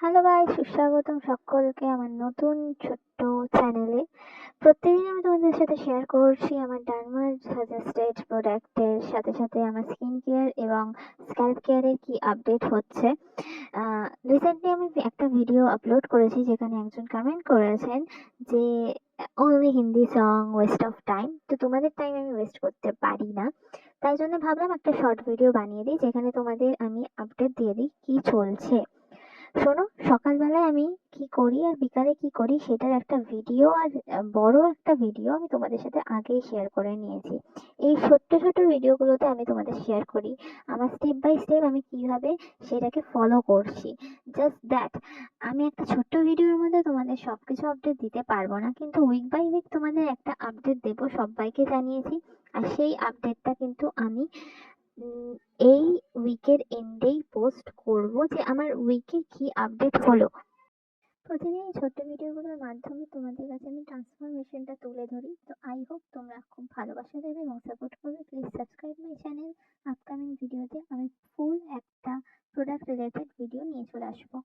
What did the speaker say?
Hello guys, সুস্বাগতম সকলকে আমার নতুন ছোট্ট চ্যানেলে। প্রত্যেকদিন আমি তোমাদের সাথে শেয়ার করছি আমার ডার্মার সাজেস্টেড প্রোডাক্টের সাথে সাথে আমার স্কিন কেয়ার এবং স্ক্যাল্প কেয়ারের কি আপডেট হচ্ছে। রিসেন্টলি আমি একটা ভিডিও আপলোড করেছি যেখানে একজন কমেন্ট করেছেন যে only Hindi song West of time. তো তোমাদের টাইম আমি ওয়েস্ট করতে পারি না, তাই জন্য ভাবলাম একটা শর্ট ভিডিও বানিয়ে দিই যেখানে তোমাদের আমি আপডেট দিয়ে দিই কি চলছে। শোনো, সকালবেলায় আমি কি করি আর বিকালে কি করি সেটার একটা ভিডিও আর বড় একটা ভিডিও আমি তোমাদের সাথে আগেই শেয়ার করে নিয়েছি। এই ছোট্ট ছোট্ট ভিডিওগুলোতে আমি তোমাদের শেয়ার করি আমার স্টেপ বাই স্টেপ আমি কিভাবে সেটাকে ফলো করছি। জাস্ট দ্যাট, আমি একটা ছোট্ট ভিডিওর মধ্যে তোমাদের সবকিছু আপডেট দিতে পারবো না, কিন্তু উইক বাই উইক তোমাদের একটা আপডেট দেবো, সবাইকে জানিয়েছি। আর সেই আপডেটটা কিন্তু আমি উম এই উইকের এন্ডেই পোস্ট করব যে আমার উইকে কি আপডেট হলো। প্রতিদিন এই ছোট্ট ভিডিওগুলোর মাধ্যমে তোমাদের কাছে আমি ট্রান্সফরমেশনটা তুলে ধরি। তো আই হোপ তোমরা খুব ভালোবাসা দেবে এবং সাপোর্ট করবে। Please subscribe my channel. Upcoming ভিডিওতে আমি ফুল একটা প্রোডাক্ট রিলেটেড ভিডিও নিয়ে চলে আসবো।